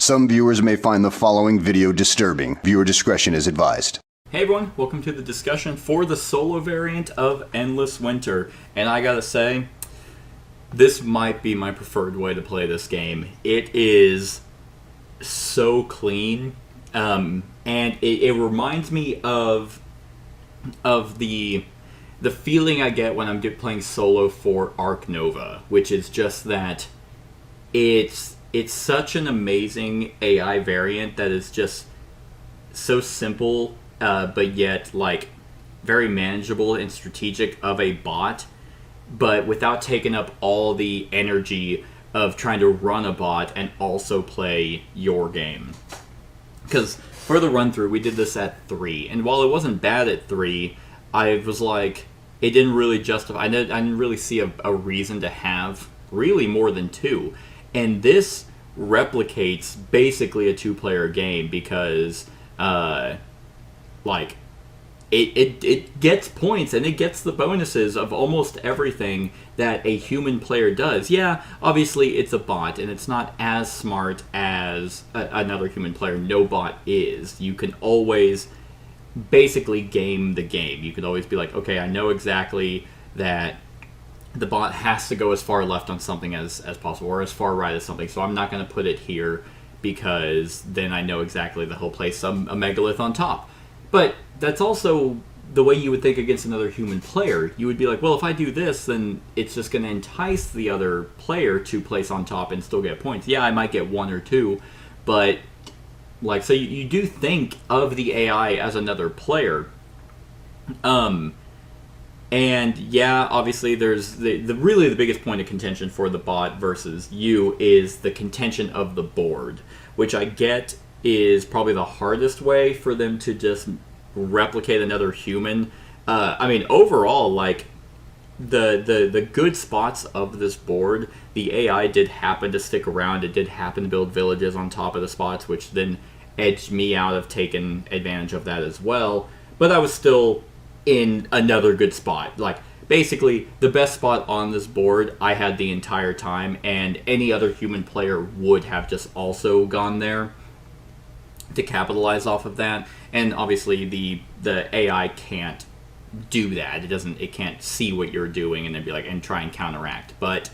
Some viewers may find the following video disturbing. Viewer discretion is advised. Hey everyone, welcome to the discussion for the solo variant of Endless Winter. And I gotta say, this might be my preferred way to play this game. It is so clean, and it reminds me of the feeling I get when I'm playing solo for Ark Nova, which is just that it's such an amazing AI variant that is just so simple, but yet like very manageable and strategic of a bot, but without taking up all the energy of trying to run a bot and also play your game. Because for the run through, we did this at 3, and while it wasn't bad at 3, I was like, it didn't really justify. I didn't really see a reason to have really more than 2. And this replicates basically a 2-player game because, like, it gets points and it gets the bonuses of almost everything that a human player does. Yeah, obviously it's a bot and it's not as smart as another human player. No bot is. You can always basically game the game. You could always be like, okay, I know exactly that the bot has to go as far left on something as possible, or as far right as something, so I'm not going to put it here because then I know exactly that he'll place a megalith on top. But that's also the way you would think against another human player. You would be like, well, if I do this, then it's just going to entice the other player to place on top and still get points. Yeah, I might get 1 or 2, but like, so you do think of the AI as another player. And yeah, obviously there's the really the biggest point of contention for the bot versus you is the contention of the board, which I get is probably the hardest way for them to just replicate another human. I mean, overall, like, the good spots of this board, the AI did happen to stick around. It did happen to build villages on top of the spots, which then edged me out of taking advantage of that as well. But I was still in another good spot. Like, basically, the best spot on this board I had the entire time, and any other human player would have just also gone there to capitalize off of that. And obviously the AI can't do that. It can't see what you're doing and then be like, and try and counteract. But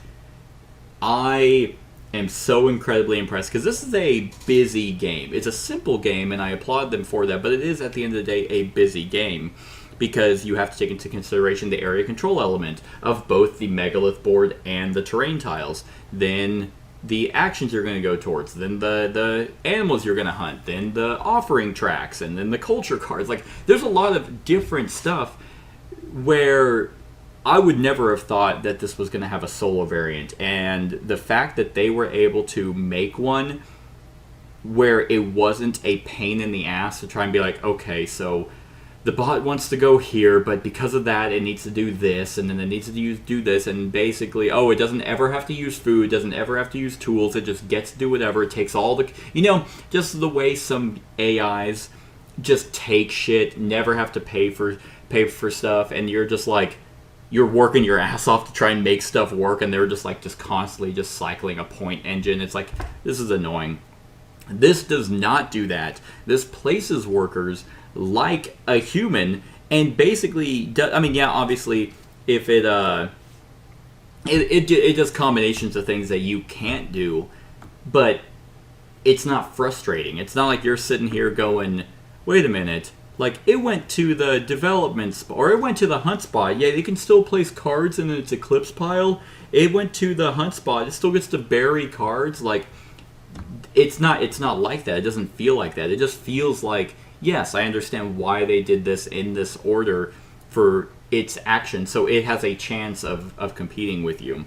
I am so incredibly impressed because this is a busy game. It's a simple game and I applaud them for that, but it is at the end of the day a busy game because you have to take into consideration the area control element of both the megalith board and the terrain tiles. Then the actions you're going to go towards, then the animals you're going to hunt, then the offering tracks, and then the culture cards. Like, there's a lot of different stuff where I would never have thought that this was going to have a solo variant. And the fact that they were able to make one where it wasn't a pain in the ass to try and be like, okay, so the bot wants to go here, but because of that, it needs to do this, and then it needs to do this, and basically, it doesn't ever have to use food, doesn't ever have to use tools, it just gets to do whatever, it takes all the, just the way some AIs just take shit, never have to pay for stuff, and you're just like, you're working your ass off to try and make stuff work, and they're just like, just constantly just cycling a point engine. It's like, this is annoying. This does not do that. This places workers like a human, and basically, obviously, if it does combinations of things that you can't do, but it's not frustrating. It's not like you're sitting here going, wait a minute, like, it went to the development spot, or it went to the hunt spot. Yeah, you can still place cards in its eclipse pile. It went to the hunt spot. It still gets to bury cards. Like, it's not like that. It doesn't feel like that. It just feels like, yes, I understand why they did this in this order for its action, so it has a chance of competing with you.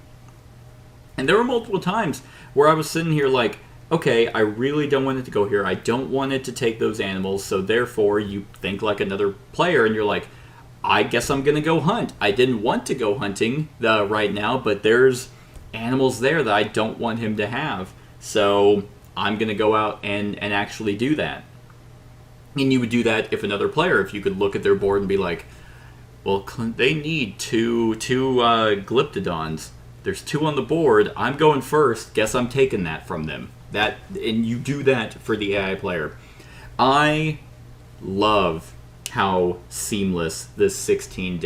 And there were multiple times where I was sitting here like, okay, I really don't want it to go here. I don't want it to take those animals, so therefore you think like another player, and you're like, I guess I'm going to go hunt. I didn't want to go hunting right now, but there's animals there that I don't want him to have, so I'm going to go out and actually do that. And you would do that if you could look at their board and be like, well, they need two Glyptodons. There's 2 on the board. I'm going first. Guess I'm taking that from them. that, and you do that for the AI player. I love how seamless this 16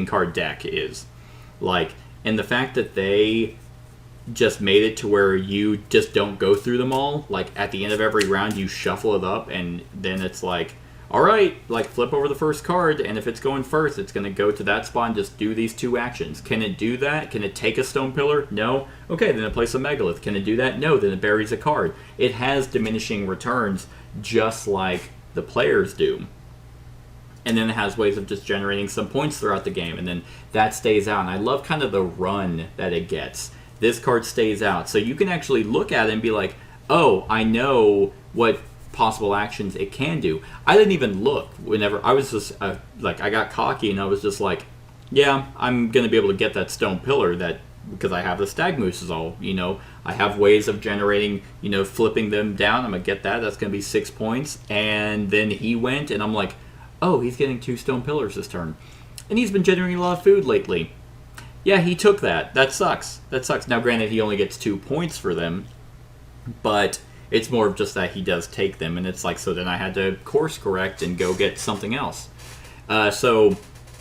card deck is. Like, and the fact that they just made it to where you just don't go through them all. Like, at the end of every round, you shuffle it up, and then it's like, all right, like, flip over the first card, and if it's going first, it's going to go to that spot and just do these 2 actions. Can it do that? Can it take a stone pillar? No. Okay, then it plays a megalith. Can it do that? No. Then it buries a card. It has diminishing returns, just like the players do. And then it has ways of just generating some points throughout the game, and then that stays out. And I love kind of the run that it gets. This card stays out. So you can actually look at it and be like, oh, I know what possible actions it can do. I didn't even look whenever I was just like, I got cocky and I was just like, yeah, I'm going to be able to get that stone pillar that because I have the stag mooses all, I have ways of generating, flipping them down. I'm going to get that. That's going to be 6 points. And then he went and I'm like, oh, he's getting 2 stone pillars this turn. And he's been generating a lot of food lately. Yeah, he took that. That sucks. Now, granted, he only gets 2 points for them, but it's more of just that he does take them, and it's like, so then I had to course correct and go get something else. So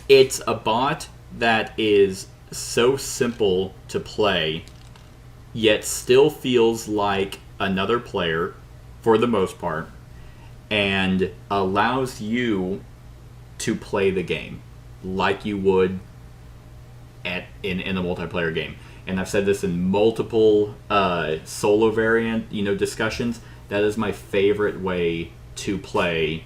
it's a bot that is so simple to play, yet still feels like another player for the most part, and allows you to play the game like you would in a multiplayer game. And I've said this in multiple solo variant, discussions. That is my favorite way to play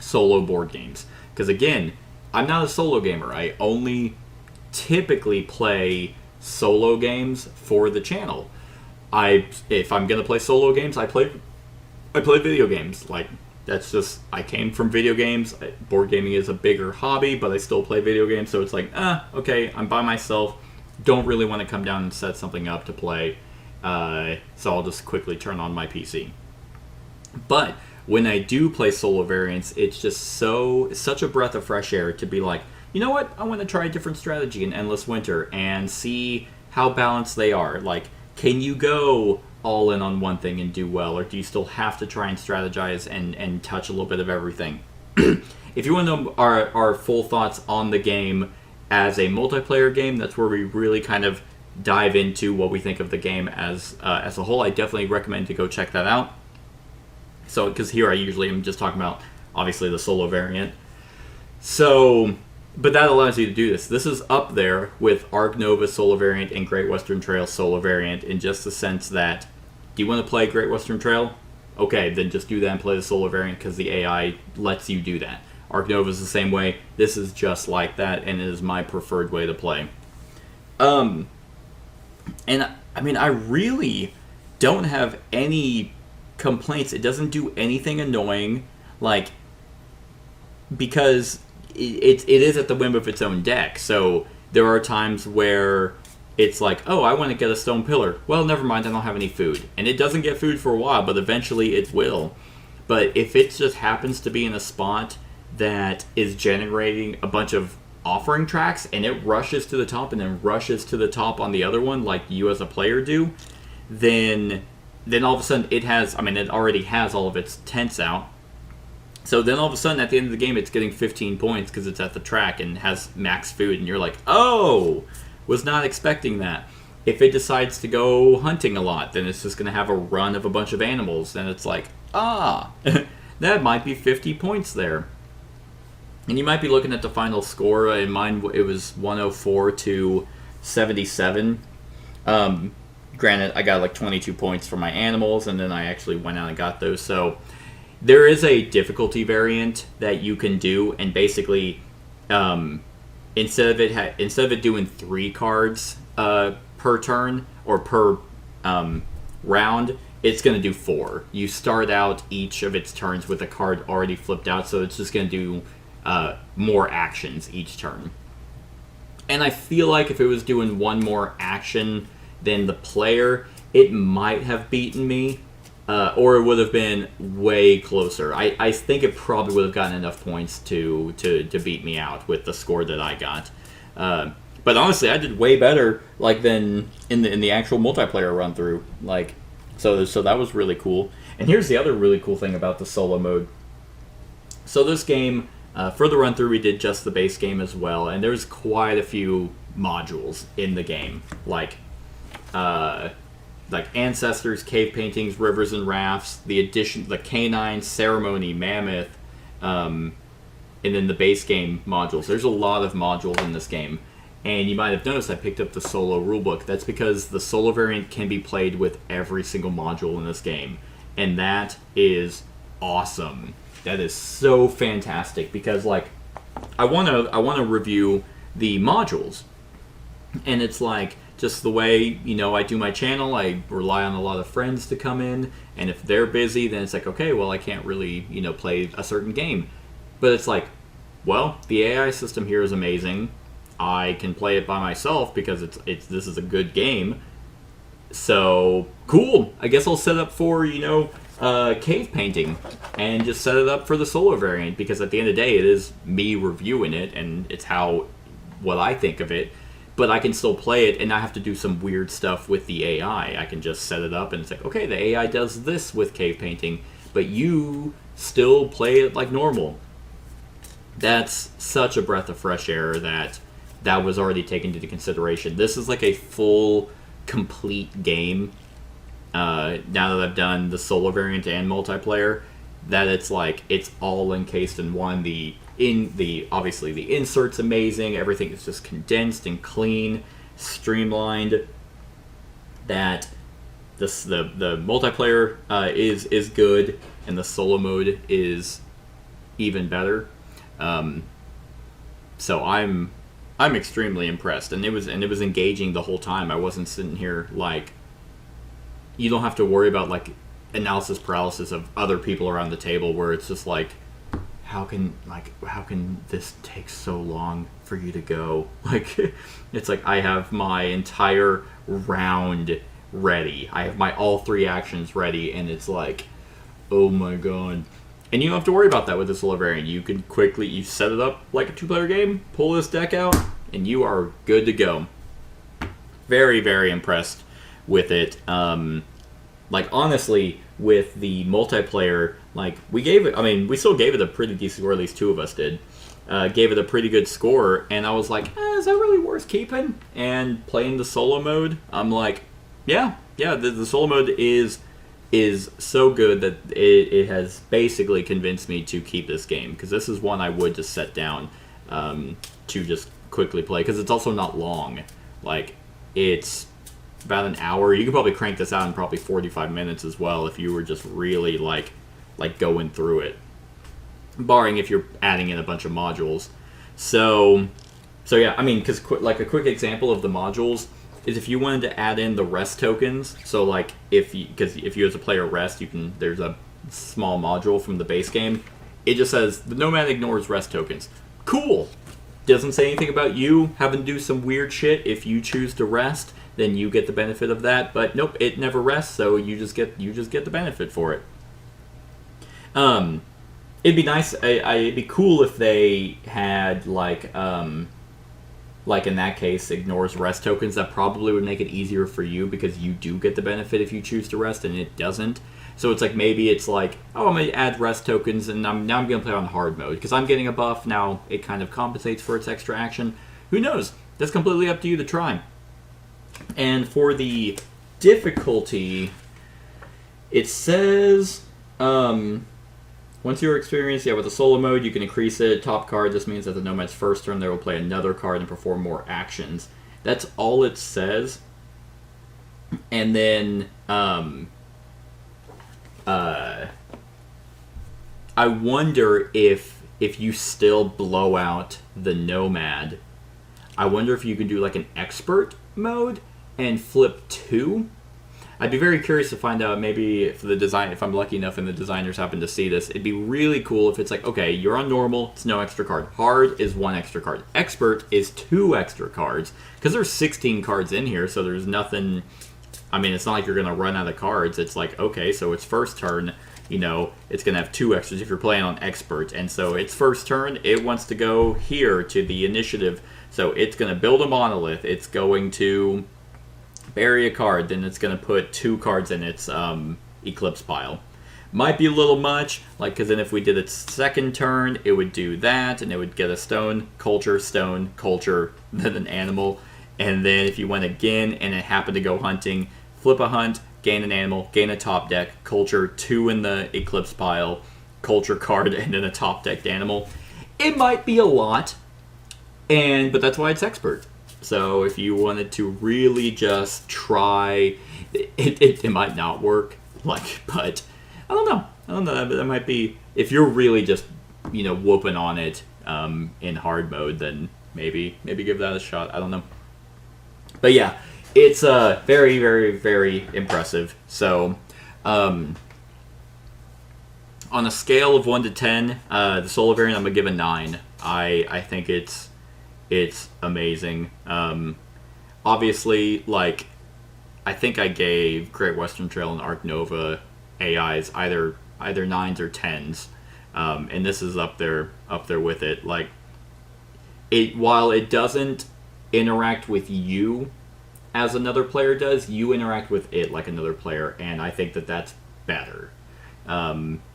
solo board games. Because again, I'm not a solo gamer. I only typically play solo games for the channel. If I'm gonna play solo games, I play video games. Like, that's just, I came from video games. Board gaming is a bigger hobby, but I still play video games. So it's like, okay, I'm by myself. Don't really want to come down and set something up to play, so I'll just quickly turn on my PC. But when I do play solo variants, it's just such a breath of fresh air to be like, you know what, I want to try a different strategy in Endless Winter and see how balanced they are. Like, can you go all in on one thing and do well, or do you still have to try and strategize and touch a little bit of everything? If you want to know our full thoughts on the game as a multiplayer game, that's where we really kind of dive into what we think of the game as a whole. I definitely recommend to go check that out. So, because here I usually am just talking about, obviously, the solo variant. So, but that allows you to do this. This is up there with Arc Nova solo variant and Great Western Trail solo variant in just the sense that, do you want to play Great Western Trail? Okay, then just do that and play the solo variant because the AI lets you do that. Arc Nova is the same way. This is just like that, and it is my preferred way to play. And I mean, I really don't have any complaints. It doesn't do anything annoying, like, because it is at the whim of its own deck. So there are times where it's like, oh, I want to get a stone pillar. Well, never mind, I don't have any food. And it doesn't get food for a while, but eventually it will. But if it just happens to be in a spot that is generating a bunch of offering tracks and it rushes to the top and then rushes to the top on the other one like you as a player do, then all of a sudden it already has all of its tents out. So then all of a sudden at the end of the game it's getting 15 points because it's at the track and has max food, and you're like, oh, was not expecting that. If it decides to go hunting a lot, then it's just going to have a run of a bunch of animals. Then it's like, that might be 50 points there. And you might be looking at the final score. In mine, it was 104 to 77. Granted, I got like 22 points for my animals, and then I actually went out and got those. So there is a difficulty variant that you can do, and basically, instead of it doing 3 cards per turn or per round, it's going to do 4. You start out each of its turns with a card already flipped out, so it's just going to do more actions each turn. And I feel like if it was doing one more action than the player, it might have beaten me, or it would have been way closer. I think it probably would have gotten enough points to beat me out with the score that I got. But honestly, I did way better like than in the actual multiplayer run through. Like, so that was really cool. And here's the other really cool thing about the solo mode. So this game, for the run through, we did just the base game as well, and there's quite a few modules in the game, like ancestors, cave paintings, rivers and rafts, the canine, ceremony, mammoth, and then the base game modules. There's a lot of modules in this game. And you might have noticed I picked up the solo rulebook. That's because the solo variant can be played with every single module in this game. And that is awesome. That is so fantastic because like I wanna review the modules. And it's like just the way, I do my channel, I rely on a lot of friends to come in, and if they're busy, then it's like, okay, well I can't really, play a certain game. But it's like, well, the AI system here is amazing. I can play it by myself because this is a good game. So cool. I guess I'll set up for cave painting and just set it up for the solo variant because at the end of the day it is me reviewing it and it's what I think of it. But I can still play it and not have to do some weird stuff with the AI. I can just set it up and it's like, okay, the AI does this with cave painting, but you still play it like normal. That's such a breath of fresh air that was already taken into consideration. This is like a full, complete game. Now that I've done the solo variant and multiplayer, that it's like it's all encased in one. Obviously the insert's amazing. Everything is just condensed and clean, streamlined. That the multiplayer is good, and the solo mode is even better. So I'm extremely impressed, and it was engaging the whole time. I wasn't sitting here like, you don't have to worry about like analysis paralysis of other people around the table where it's just like, how can this take so long for you to go? Like, it's like I have my entire round ready. I have my all 3 actions ready, and it's like, oh my god. And you don't have to worry about that with the solo variant. You can you set it up like a 2-player game, pull this deck out, and you are good to go. Very, very impressed with it. Like, honestly, with the multiplayer, like, we still gave it a pretty decent score, at least 2 of us did. Gave it a pretty good score, and I was like, is that really worth keeping? And playing the solo mode, I'm like, yeah, the solo mode is so good that it has basically convinced me to keep this game, because this is one I would just set down to just quickly play, because it's also not long. Like, it's about an hour. You could probably crank this out in probably 45 minutes as well if you were just really like going through it, barring if you're adding in a bunch of modules. So yeah, I mean, because like a quick example of the modules is if you wanted to add in the rest tokens. So like if you as a player rest, there's a small module from the base game. It just says the nomad ignores rest tokens. Cool. Doesn't say anything about you having to do some weird shit. If you choose to rest, then you get the benefit of that. But nope, it never rests, so you just get the benefit for it. It'd be nice. It'd be cool if they had like in that case, ignores rest tokens. That probably would make it easier for you because you do get the benefit if you choose to rest, and it doesn't. So it's like maybe it's like, oh, I'm gonna add rest tokens, and I'm gonna play on hard mode because I'm getting a buff now. It kind of compensates for its extra action. Who knows? That's completely up to you to try. And for the difficulty, it says once you're experienced, with the solo mode, you can increase it. Top card, this means that the nomad's first turn, they will play another card and perform more actions. That's all it says. And then I wonder if you still blow out the nomad, I wonder if you can do like an expert mode and flip 2. I'd be very curious to find out, maybe if I'm lucky enough and the designers happen to see this, it'd be really cool if it's like, okay, you're on normal, it's no extra card. Hard is 1 extra card. Expert is 2 extra cards. Because there's 16 cards in here, so there's nothing, I mean, it's not like you're going to run out of cards. It's like, okay, so it's first turn, you know, it's going to have 2 extras if you're playing on expert. And so its first turn, it wants to go here to the initiative. So it's going to build a monolith. It's going to bury a card. Then it's going to put 2 cards in its eclipse pile. Might be a little much, like, because then if we did its second turn, it would do that, and it would get a stone, culture, then an animal. And then if you went again and it happened to go hunting, flip a hunt, gain an animal, gain a top deck, culture, 2 in the eclipse pile, culture card, and then a top decked animal. It might be a lot, but that's why it's expert. So if you wanted to really just try, it might not work. But I don't know. That might be, if you're really just, you know, whooping on it in hard mode, then maybe give that a shot. I don't know. But yeah, it's very, very, very impressive. So on a scale of 1 to 10, the Solar variant, I'm gonna give a 9. I think it's amazing. Obviously, like, I think I gave Great Western Trail and Arc Nova AIs either 9s or 10s, and this is up there with it. Like, while it doesn't interact with you as another player does, you interact with it like another player, and I think that that's better,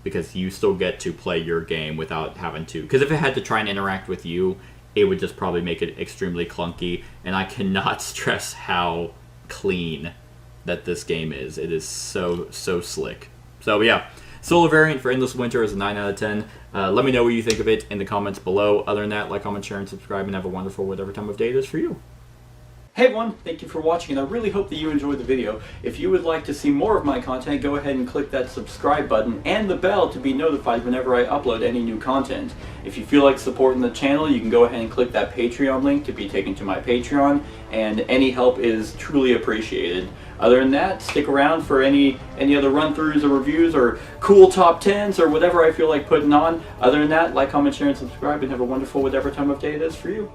because you still get to play your game without having to. Because if it had to try and interact with you, it would just probably make it extremely clunky, and I cannot stress how clean that this game is. It is so slick. So yeah, Solar variant for Endless Winter is a 9 out of 10. Let me know what you think of it in the comments below. Other than that, like, comment, share, and subscribe, and have a wonderful whatever time of day it is for you. Hey everyone, thank you for watching, and I really hope that you enjoyed the video. If you would like to see more of my content, go ahead and click that subscribe button and the bell to be notified whenever I upload any new content. If you feel like supporting the channel, you can go ahead and click that Patreon link to be taken to my Patreon, and any help is truly appreciated. Other than that, stick around for any other run-throughs or reviews or cool top 10s or whatever I feel like putting on. Other than that, like, comment, share, and subscribe, and have a wonderful whatever time of day it is for you.